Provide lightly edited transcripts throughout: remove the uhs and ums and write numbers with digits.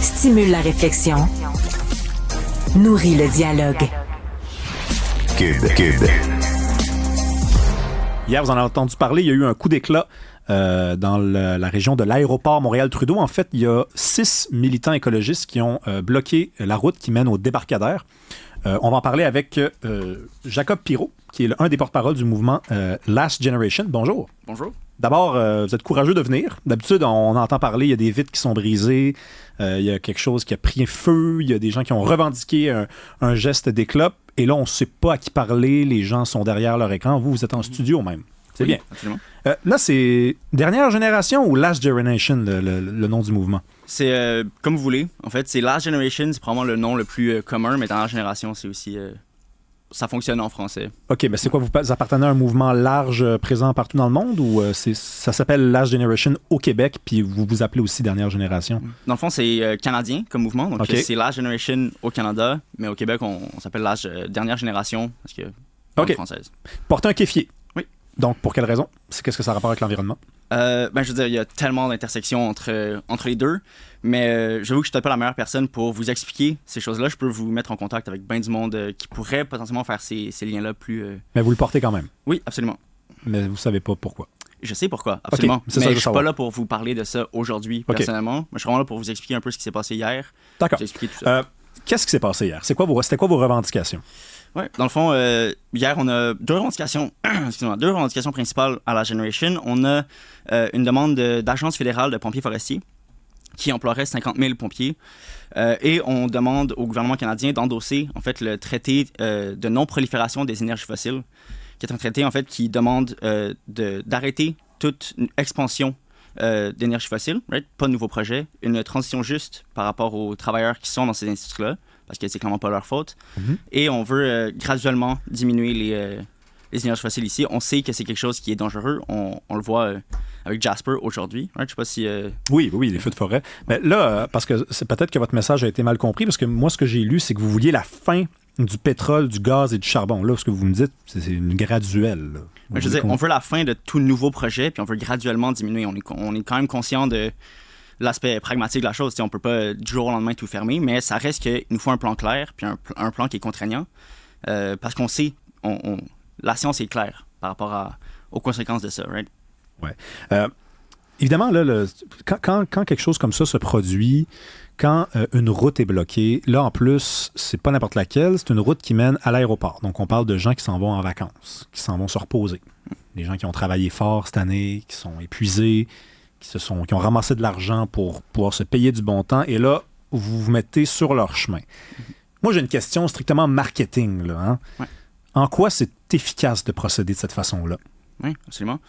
Stimule la réflexion. Nourrit le dialogue. Cube. Hier, vous en avez entendu parler, il y a eu un coup d'éclat dans la région de l'aéroport Montréal-Trudeau. En fait, il y a 6 militants écologistes qui ont bloqué la route qui mène au débarcadère. On va en parler avec Jacob Pirot, qui est un des porte-parole du mouvement Last Generation. Bonjour. Bonjour. D'abord, vous êtes courageux de venir. D'habitude, on entend parler, il y a des vitres qui sont brisées, il y a quelque chose qui a pris feu, il y a des gens qui ont revendiqué un geste d'éclat. Et là, on ne sait pas à qui parler, les gens sont derrière leur écran. Vous êtes en studio même. C'est bien. Absolument. Là, c'est Dernière Génération ou Last Generation, le nom du mouvement? C'est comme vous voulez. En fait, c'est Last Generation, c'est probablement le nom le plus commun, mais Dernière Génération, c'est aussi... ça fonctionne en français. OK, mais c'est quoi? Vous appartenez à un mouvement large présent partout dans le monde ou ça s'appelle Last Generation au Québec, puis vous vous appelez aussi Dernière Génération? Dans le fond, c'est canadien comme mouvement. Donc, c'est Last Generation au Canada, mais au Québec, on s'appelle Dernière Génération parce que c'est française. Portez un kéfier. Oui. Donc, pour quelle raison? Qu'est-ce que ça a rapport avec l'environnement? Je veux dire, il y a tellement d'intersections entre les deux, mais j'avoue que je suis peut-être pas la meilleure personne pour vous expliquer ces choses-là. Je peux vous mettre en contact avec bien du monde qui pourrait potentiellement faire ces liens-là plus... Mais vous le portez quand même? Oui, absolument. Mais vous savez pas pourquoi? Je sais pourquoi, absolument. Okay, mais je suis pas là pour vous parler de ça aujourd'hui, personnellement. Moi, je suis vraiment là pour vous expliquer un peu ce qui s'est passé hier. D'accord. Vous expliquer tout ça. Qu'est-ce qui s'est passé hier? C'était quoi vos revendications? Oui, dans le fond, hier, on a deux revendications principales à la Generation. On a une demande d'Agence fédérale de pompiers forestiers qui emploierait 50 000 pompiers. Et on demande au gouvernement canadien d'endosser, en fait, le traité de non-prolifération des énergies fossiles, qui est un traité, en fait, qui demande d'arrêter toute expansion d'énergie fossile, right? Pas de nouveaux projets, une transition juste par rapport aux travailleurs qui sont dans ces industries-là, parce que c'est clairement pas leur faute. Mm-hmm. Et on veut graduellement diminuer les énergies fossiles ici. On sait que c'est quelque chose qui est dangereux. On le voit avec Jasper aujourd'hui. Right? Je sais pas si... Oui, les feux de forêt. Mais là, parce que c'est peut-être que votre message a été mal compris, parce que moi, ce que j'ai lu, c'est que vous vouliez la fin du pétrole, du gaz et du charbon. Là, ce que vous me dites, c'est une graduelle. Je veux dire, on veut la fin de tout nouveau projet, puis on veut graduellement diminuer. On est quand même conscient de l'aspect pragmatique de la chose. T'sais, on peut pas du jour au lendemain tout fermer, mais ça reste qu'il nous faut un plan clair, puis un plan qui est contraignant, parce qu'on sait, la science est claire par rapport aux conséquences de ça, right? Ouais. Évidemment, là, quand quelque chose comme ça se produit, quand une route est bloquée, là, en plus, c'est pas n'importe laquelle, c'est une route qui mène à l'aéroport. Donc, on parle de gens qui s'en vont en vacances, qui s'en vont se reposer. Des gens qui ont travaillé fort cette année, qui sont épuisés, qui ont ramassé de l'argent pour pouvoir se payer du bon temps. Et là, vous vous mettez sur leur chemin. Moi, j'ai une question strictement marketing, là. Hein? Ouais. En quoi c'est efficace de procéder de cette façon-là? Oui, absolument.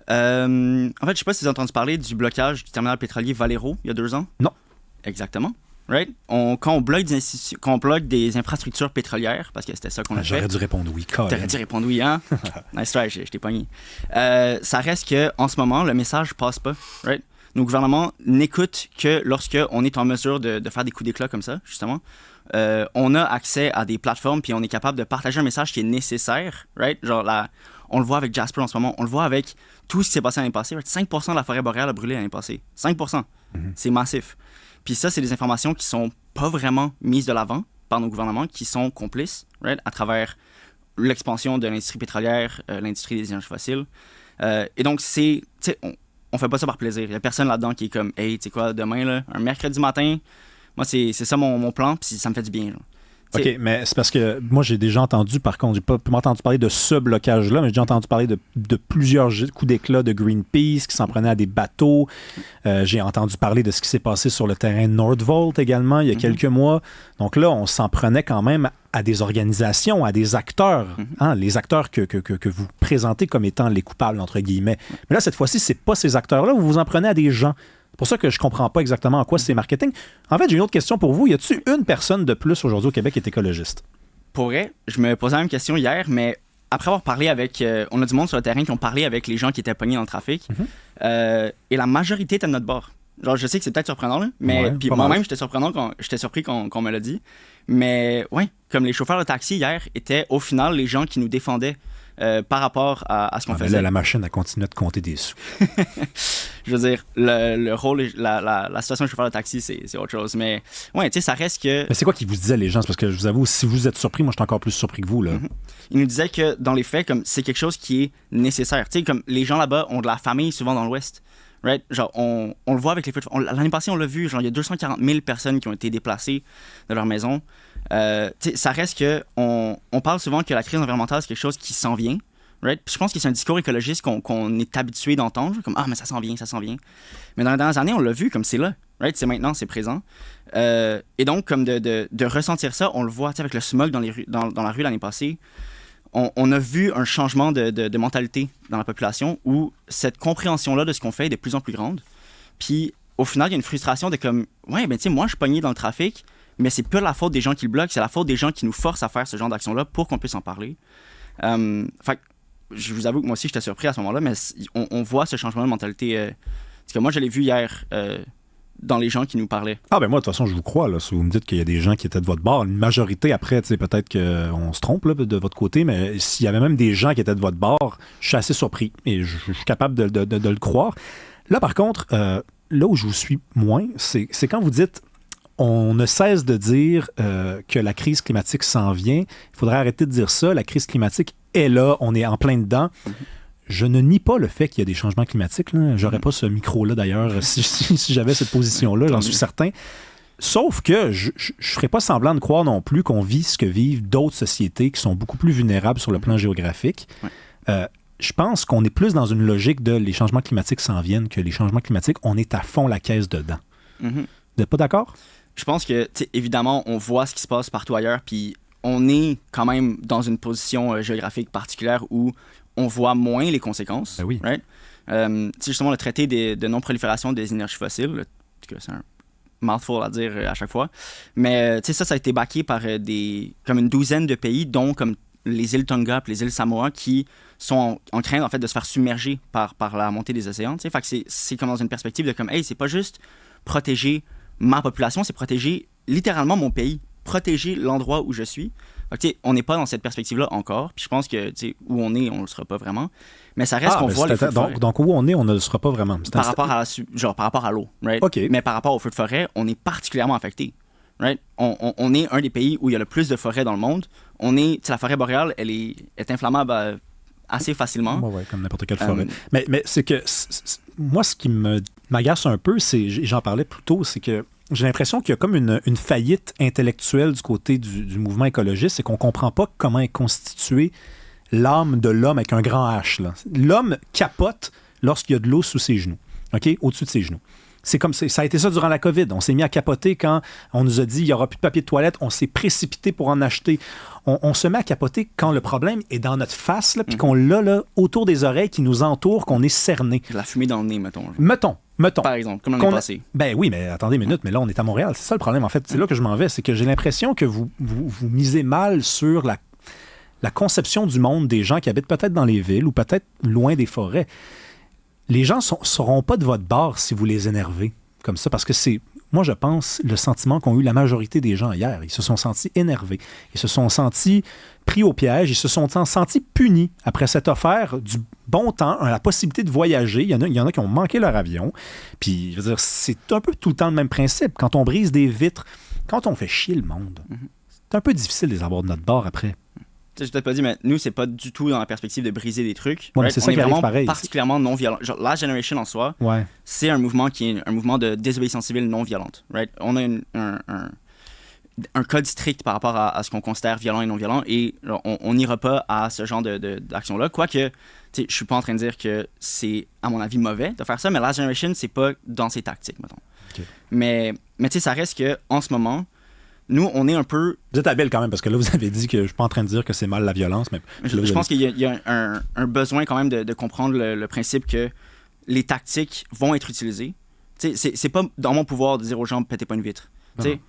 En fait, je ne sais pas si vous avez entendu parler du blocage du terminal pétrolier Valero il y a 2 ans. Non. Exactement. Right? Quand on bloque des infrastructures pétrolières, parce que c'était ça qu'on a fait. J'aurais dû répondre oui. T'aurais dû répondre oui, hein? Nice try, je t'ai pogné. Ça reste qu'en ce moment, le message passe pas. Right? Nos gouvernements n'écoutent que lorsqu'on est en mesure de faire des coups d'éclat comme ça, justement. On a accès à des plateformes, puis on est capable de partager un message qui est nécessaire. Right? Genre, on le voit avec Jasper en ce moment, on le voit avec tout ce qui s'est passé l'année passée. 5% de la forêt boréale a brûlé l'année passée. 5%. Mm-hmm. C'est massif. Puis ça, c'est des informations qui sont pas vraiment mises de l'avant par nos gouvernements, qui sont complices, right, à travers l'expansion de l'industrie pétrolière, l'industrie des énergies fossiles. Et donc, on fait pas ça par plaisir. Il y a personne là-dedans qui est comme « Hey, tu sais quoi, demain, là, un mercredi matin, moi, c'est ça mon plan, puis ça me fait du bien. » OK, mais c'est parce que moi, j'ai déjà entendu, par contre, j'ai pas entendu parler de ce blocage-là, mais j'ai déjà entendu parler de plusieurs coups d'éclat de Greenpeace qui s'en prenaient à des bateaux. J'ai entendu parler de ce qui s'est passé sur le terrain Nordvolt également il y a quelques mois. Donc là, on s'en prenait quand même à des organisations, à des acteurs, hein, les acteurs que vous présentez comme étant les coupables, entre guillemets. Mais là, cette fois-ci, c'est pas ces acteurs-là, vous vous en prenez à des gens. C'est pour ça que je comprends pas exactement en quoi c'est marketing. En fait, j'ai une autre question pour vous. Y a-t-il une personne de plus aujourd'hui au Québec qui est écologiste? Pour vrai, je me posais la même question hier, mais après avoir parlé avec... on a du monde sur le terrain qui ont parlé avec les gens qui étaient pognés dans le trafic. Et la majorité était de notre bord. Genre, je sais que c'est peut-être surprenant, là, mais puis moi-même, j'étais surpris quand on me l'a dit. Mais ouais, comme les chauffeurs de taxi hier étaient au final les gens qui nous défendaient par rapport à ce qu'on faisait. Là, la machine a continué de compter des sous. Je veux dire, le rôle, la situation de chauffeur de taxi, c'est autre chose. Mais ouais, tu sais, ça reste que... Mais c'est quoi qui vous disait, les gens? Parce que je vous avoue, si vous êtes surpris, moi, je suis encore plus surpris que vous, là. Ils nous disaient que, dans les faits, comme c'est quelque chose qui est nécessaire. Tu sais, comme les gens là-bas ont de la famille, souvent dans l'Ouest. Right? Genre, on le voit avec les feux de forêt. L'année passée, on l'a vu, genre, il y a 240 000 personnes qui ont été déplacées de leur maison. Ça reste que on parle souvent que la crise environnementale, c'est quelque chose qui s'en vient. Right? Puis je pense que c'est un discours écologiste qu'on est habitué d'entendre, comme « Ah, mais ça s'en vient, ça s'en vient. » Mais dans les dernières années, on l'a vu comme c'est là. Right? C'est maintenant, c'est présent. Et donc, comme de ressentir ça, on le voit avec le smog dans la rue l'année passée. On a vu un changement de mentalité dans la population où cette compréhension-là de ce qu'on fait est de plus en plus grande. Puis, au final, il y a une frustration de comme, ouais, ben tu sais, moi, je suis pogné dans le trafic, mais c'est pas la faute des gens qui le bloquent, c'est la faute des gens qui nous forcent à faire ce genre d'action-là pour qu'on puisse en parler. Fait je vous avoue que moi aussi, j'étais surpris à ce moment-là, mais on voit ce changement de mentalité. Parce que moi, je l'ai vu hier dans les gens qui nous parlaient. Ah ben moi, de toute façon, je vous crois. Là, si vous me dites qu'il y a des gens qui étaient de votre bord, une majorité, après, peut-être qu'on se trompe là, de votre côté, mais s'il y avait même des gens qui étaient de votre bord, je suis assez surpris et je suis capable de le croire. Là, par contre, là où je vous suis moins, c'est quand vous dites on ne cesse de dire que la crise climatique s'en vient. Il faudrait arrêter de dire ça. La crise climatique est là, on est en plein dedans. Je ne nie pas le fait qu'il y a des changements climatiques. J'aurais pas ce micro-là, d'ailleurs, si j'avais cette position-là, j'en suis certain. Sauf que je ne ferai pas semblant de croire non plus qu'on vit ce que vivent d'autres sociétés qui sont beaucoup plus vulnérables sur le plan géographique. Je pense qu'on est plus dans une logique de les changements climatiques s'en viennent que les changements climatiques, on est à fond la caisse dedans. Vous n'êtes pas d'accord? Je pense que, évidemment, on voit ce qui se passe partout ailleurs, puis on est quand même dans une position géographique particulière où on voit moins les conséquences. Ben oui. Right? Justement, le traité de non-prolifération des énergies fossiles, c'est un mouthful à dire à chaque fois, mais ça a été backé par comme une douzaine de pays, dont comme les îles Tonga et les îles Samoa, qui sont en crainte en fait, de se faire submerger par la montée des océans. Fait que c'est comme dans une perspective de comme, hey, c'est pas juste protéger ma population, c'est protéger littéralement mon pays, protéger l'endroit où je suis. Okay, on n'est pas dans cette perspective-là encore. Puis je pense que où on est, on ne le sera pas vraiment. Mais ça reste qu'on voit les feux de forêt. Donc où on est, on ne le sera pas vraiment. Par rapport à l'eau. Right? Okay. Mais par rapport aux feux de forêt, on est particulièrement affecté. Right? On est un des pays où il y a le plus de forêts dans le monde. La forêt boréale, elle est inflammable assez facilement. Ouais, comme n'importe quelle forêt. Mais c'est que moi, ce qui m'agace un peu, j'en parlais plus tôt, c'est que j'ai l'impression qu'il y a comme une faillite intellectuelle du côté du mouvement écologiste, c'est qu'on ne comprend pas comment est constituée l'âme de l'homme avec un grand H. Là. L'homme capote lorsqu'il y a de l'eau sous ses genoux, okay? Au-dessus de ses genoux. C'est comme ça a été ça durant la COVID. On s'est mis à capoter quand on nous a dit qu'il n'y aura plus de papier de toilette. On s'est précipité pour en acheter. On se met à capoter quand le problème est dans notre face, puis qu'on l'a là, autour des oreilles qui nous entourent, qu'on est cerné. La fumée dans le nez, mettons. Mettons. Par exemple, comme l'année passée. Ben oui, mais attendez une minute, mais là, on est à Montréal. C'est ça le problème, en fait. C'est là que je m'en vais. C'est que j'ai l'impression que vous misez mal sur la conception du monde des gens qui habitent peut-être dans les villes ou peut-être loin des forêts. Les gens ne seront pas de votre bord si vous les énervez comme ça, parce que c'est, moi, je pense, le sentiment qu'ont eu la majorité des gens hier. Ils se sont sentis énervés. Ils se sont sentis pris au piège. Ils se sont sentis punis après cette offre du bon temps, la possibilité de voyager. Il y en a qui ont manqué leur avion. Puis, je veux dire, c'est un peu tout le temps le même principe. Quand on brise des vitres, quand on fait chier le monde, c'est un peu difficile de les avoir de notre bord après. Je t'ai peut-être pas dit, mais nous, c'est pas du tout dans la perspective de briser des trucs. Ouais, right? C'est ça qui arrive pareil. Particulièrement non violent. Genre, Last Generation en soi, c'est un mouvement qui est un mouvement de désobéissance civile non violente. Right? On a un code strict par rapport à ce qu'on considère violent et non violent, et on n'ira pas à ce genre d'action-là. Quoique, je suis pas en train de dire que c'est, à mon avis, mauvais de faire ça, mais Last Generation, c'est pas dans ses tactiques, mettons. Okay. Mais ça reste qu'en ce moment, nous, on est un peu... Vous êtes habile quand même, parce que là, vous avez dit que je ne suis pas en train de dire que c'est mal la violence, mais... Je pense qu'il y a un besoin quand même de comprendre le principe que les tactiques vont être utilisées. C'est pas dans mon pouvoir de dire aux gens « pétez pas une vitre ».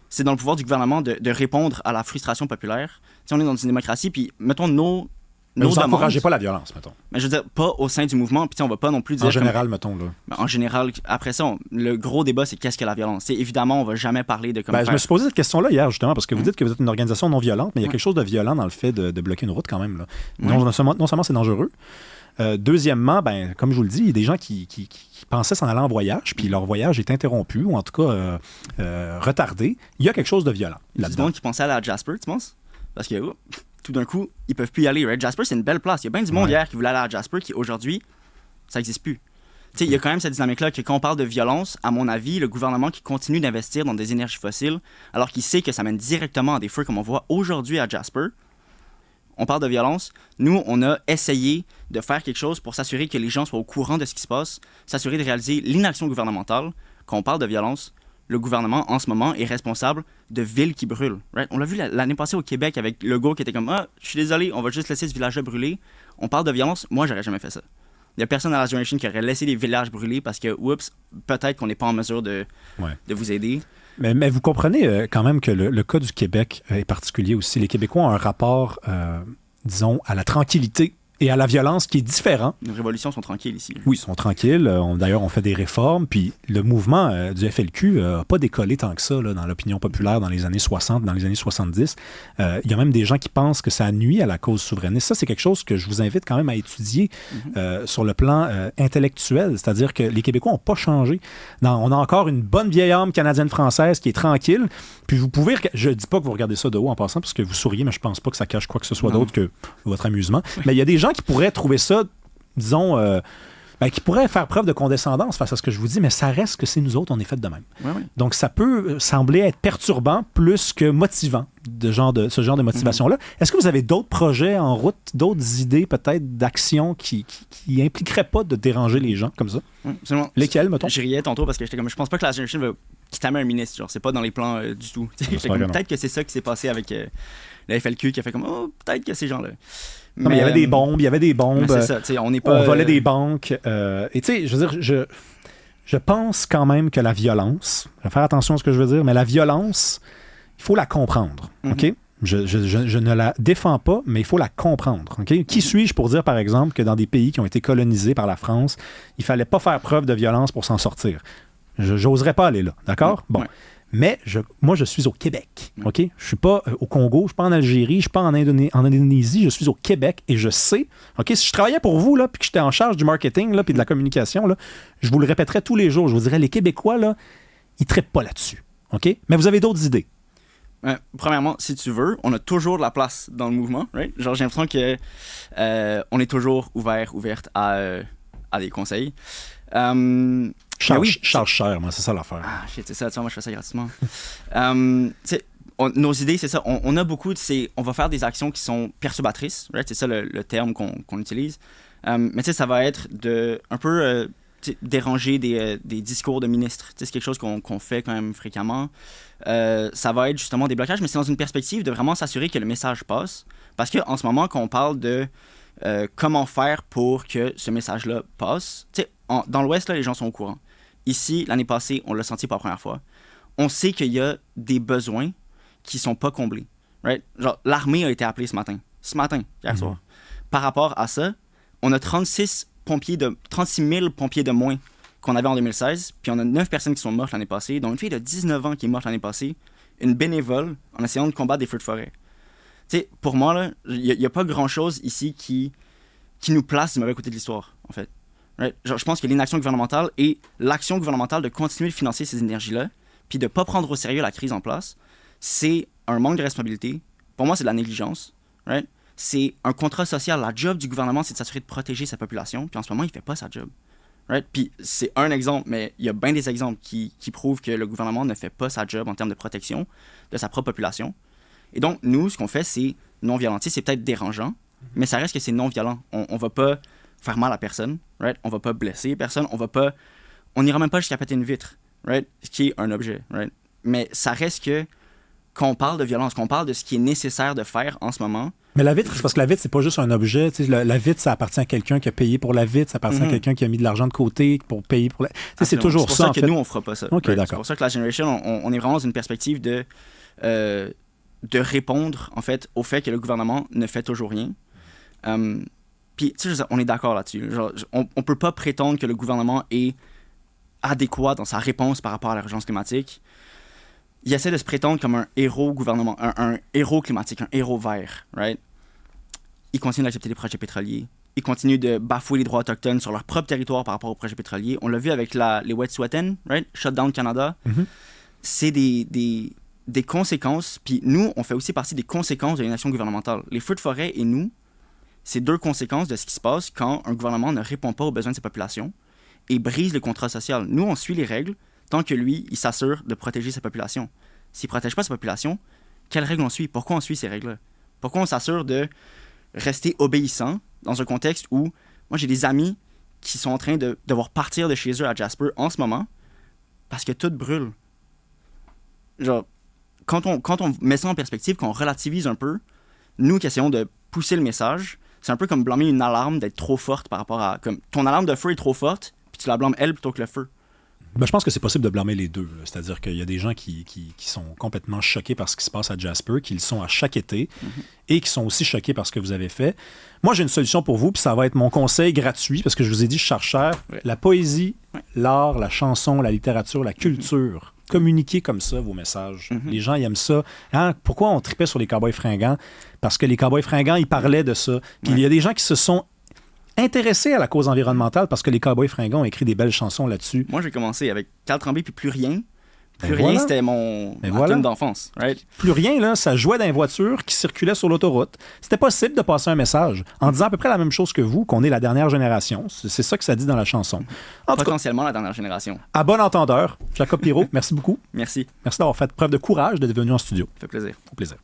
C'est dans le pouvoir du gouvernement de répondre à la frustration populaire. On est dans une démocratie, puis mettons nos Mais vous n'encouragez pas la violence, mettons. Mais je veux dire, pas au sein du mouvement, puis on va pas non plus dire... En général, mettons, là. En général, après ça, le gros débat, c'est qu'est-ce que la violence? T'sais, évidemment, on va jamais parler de comment Je me suis posé cette question-là hier, justement, parce que vous dites que vous êtes une organisation non violente, mais il y a quelque chose de violent dans le fait de bloquer une route, quand même, là. Non seulement c'est dangereux, deuxièmement, comme je vous le dis, il y a des gens qui pensaient s'en aller en voyage, puis leur voyage est interrompu, ou en tout cas retardé. Il y a quelque chose de violent là-dedans. Il y a du monde qui pensait aller à Jasper, tu penses? Parce que tout d'un coup, ils peuvent plus y aller. Right? Jasper, c'est une belle place. Il y a bien du monde hier qui voulait aller à Jasper, qui aujourd'hui, ça n'existe plus. Il y a quand même cette dynamique-là que quand on parle de violence, à mon avis, le gouvernement qui continue d'investir dans des énergies fossiles, alors qu'il sait que ça mène directement à des feux comme on voit aujourd'hui à Jasper, on parle de violence. Nous, on a essayé de faire quelque chose pour s'assurer que les gens soient au courant de ce qui se passe, s'assurer de réaliser l'inaction gouvernementale. Quand on parle de violence, le gouvernement, en ce moment, est responsable de villes qui brûlent. Right? On l'a vu l'année passée au Québec avec Legault qui était comme « Ah, je suis désolé, on va juste laisser ce village-là brûler. » On parle de violence. Moi, j'aurais jamais fait ça. Il n'y a personne à la Generation qui aurait laissé les villages brûler parce que, oups, peut-être qu'on n'est pas en mesure de vous aider. Mais vous comprenez quand même que le cas du Québec est particulier aussi. Les Québécois ont un rapport, disons, à la tranquillité et à la violence qui est différent. Les révolutions sont tranquilles ici. Oui, ils sont tranquilles. D'ailleurs, on fait des réformes. Puis le mouvement du FLQ n'a pas décollé tant que ça là, dans l'opinion populaire dans les années 60, dans les années 70. Il y a même des gens qui pensent que ça nuit à la cause souverainiste. Ça, c'est quelque chose que je vous invite quand même à étudier sur le plan intellectuel. C'est-à-dire que les Québécois n'ont pas changé. On a encore une bonne vieille âme canadienne-française qui est tranquille. Puis vous pouvez... Je ne dis pas que vous regardez ça de haut en passant parce que vous souriez, mais je ne pense pas que ça cache quoi que ce soit d'autre que votre amusement. Mais il y a des gens qui pourraient trouver ça, disons, qui pourraient faire preuve de condescendance face à ce que je vous dis, mais ça reste que c'est nous autres, on est fait de même. Oui. Donc, ça peut sembler être perturbant plus que motivant, ce genre de motivation-là. Est-ce que vous avez d'autres projets en route, d'autres idées peut-être d'actions qui impliqueraient pas de déranger les gens comme ça? Absolument. Lesquels, mettons? Je riais tantôt parce que j'étais comme, je pense pas que la Generation va quitter un ministre. Genre, c'est pas dans les plans du tout. Peut-être que c'est ça qui s'est passé avec la FLQ qui a fait comme, peut-être que ces gens-là. Mais il y avait des bombes, c'est ça, on volait des banques. Et tu sais, je veux dire, je pense quand même que la violence, je vais faire attention à ce que je veux dire, mais la violence, il faut la comprendre, OK? Je ne la défends pas, mais il faut la comprendre, OK? Qui suis-je pour dire, par exemple, que dans des pays qui ont été colonisés par la France, il fallait pas faire preuve de violence pour s'en sortir? J'oserais pas aller là, d'accord? Bon. Mais moi, je suis au Québec, OK? Je suis pas au Congo, je suis pas en Algérie, je suis pas en Indonésie, je suis au Québec et je sais, OK? Si je travaillais pour vous, là, puis que j'étais en charge du marketing, là, puis de la communication, là, je vous le répéterais tous les jours. Je vous dirais, les Québécois, là, ils trippent pas là-dessus, OK? Mais vous avez d'autres idées. Premièrement, si tu veux, on a toujours de la place dans le mouvement, right? Genre, j'ai l'impression que on est toujours ouverte à des conseils. Charge cher, moi, c'est ça l'affaire. Ah, c'est ça, tu vois, moi je fais ça gratuitement. Nos idées, c'est ça. On a beaucoup on va faire des actions qui sont perturbatrices, right? C'est ça le terme qu'on utilise. Mais ça va être de un peu déranger des discours de ministres. C'est quelque chose qu'on fait quand même fréquemment. Ça va être justement des blocages, mais c'est dans une perspective de vraiment s'assurer que le message passe. Parce qu'en ce moment, quand on parle de comment faire pour que ce message-là passe, dans l'Ouest, là, les gens sont au courant. Ici, l'année passée, on l'a senti pour la première fois. On sait qu'il y a des besoins qui ne sont pas comblés. Right? Genre, l'armée a été appelée ce matin, hier soir. Par rapport à ça, on a 36 000 pompiers de moins qu'on avait en 2016, puis on a 9 personnes qui sont mortes l'année passée, dont une fille de 19 ans qui est morte l'année passée, une bénévole en essayant de combattre des feux de forêt. T'sais, pour moi, il n'y a pas grand-chose ici qui nous place du mauvais côté de l'histoire, en fait. Right? Genre, je pense que l'inaction gouvernementale et l'action gouvernementale de continuer de financer ces énergies-là, puis de ne pas prendre au sérieux la crise en place, c'est un manque de responsabilité. Pour moi, c'est de la négligence. Right? C'est un contrat social. La job du gouvernement, c'est de s'assurer de protéger sa population, puis en ce moment, il ne fait pas sa job. Right? Puis c'est un exemple, mais il y a bien des exemples qui prouvent que le gouvernement ne fait pas sa job en termes de protection de sa propre population. Et donc, nous, ce qu'on fait, c'est non-violent. C'est peut-être dérangeant, mais ça reste que c'est non-violent. On ne va pas faire mal à personne, right? On va pas blesser personne, on n'ira même pas jusqu'à péter une vitre, right? Ce qui est un objet, right? Mais ça reste que quand on parle de violence, quand on parle de ce qui est nécessaire de faire en ce moment. Mais la vitre, c'est parce que la vitre, c'est pas juste un objet. La vitre, ça appartient à quelqu'un qui a payé pour la vitre, ça appartient à quelqu'un qui a mis de l'argent de côté pour payer pour la... C'est toujours ça. C'est pour ça que nous, on fera pas ça. Okay, right? C'est pour ça que la Generation, on est vraiment dans une perspective de répondre, en fait, au fait que le gouvernement ne fait toujours rien. Puis, tu sais, on est d'accord là-dessus. Genre, on peut pas prétendre que le gouvernement est adéquat dans sa réponse par rapport à l'urgence climatique. Il essaie de se prétendre comme un héros gouvernement, un héros climatique, un héros vert, right? Il continue d'accepter les projets pétroliers. Il continue de bafouer les droits autochtones sur leur propre territoire par rapport aux projets pétroliers. On l'a vu avec les Wet'suwet'en, right? Shutdown Canada. Mm-hmm. C'est des conséquences. Puis nous, on fait aussi partie des conséquences de l'inaction gouvernementale. Les feux de forêt et nous, c'est 2 conséquences de ce qui se passe quand un gouvernement ne répond pas aux besoins de ses populations et brise le contrat social. Nous, on suit les règles tant que lui, il s'assure de protéger sa population. S'il ne protège pas sa population, quelles règles on suit? Pourquoi on suit ces règles-là? Pourquoi on s'assure de rester obéissant dans un contexte où, moi, j'ai des amis qui sont en train de devoir partir de chez eux à Jasper en ce moment parce que tout brûle. Genre, quand on met ça en perspective, quand on relativise un peu, nous qui essayons de pousser le message, c'est un peu comme blâmer une alarme d'être trop forte par rapport à... Comme ton alarme de feu est trop forte, puis tu la blâmes elle plutôt que le feu. Ben, je pense que c'est possible de blâmer les deux. Là. C'est-à-dire qu'il y a des gens qui sont complètement choqués par ce qui se passe à Jasper, qui le sont à chaque été, et qui sont aussi choqués par ce que vous avez fait. Moi, j'ai une solution pour vous, puis ça va être mon conseil gratuit, parce que je vous ai dit, je cherche cher. Ouais. La poésie, l'art, la chanson, la littérature, la culture. Communiquez comme ça vos messages. Les gens, ils aiment ça. Hein? Pourquoi on tripait sur les Cowboys fringants? Parce que les Cowboys fringants, ils parlaient de ça. Puis il y a des gens qui se sont intéressés à la cause environnementale parce que les Cowboys fringants ont écrit des belles chansons là-dessus. Moi, j'ai commencé avec Carl Tremblay puis Plus Rien. Plus Ben Rien, voilà. c'était ma voilà. tune d'enfance, right? Plus rien, là, ça jouait dans les voitures qui circulaient sur l'autoroute. C'était possible de passer un message en disant à peu près la même chose que vous, qu'on est la dernière génération. C'est ça que ça dit dans la chanson. En tout cas, Potentiellement la dernière génération. à bon entendeur, Jacob Pirot, merci beaucoup. Merci, Merci d'avoir fait preuve de courage d'être venu en studio. ça fait plaisir. Au plaisir.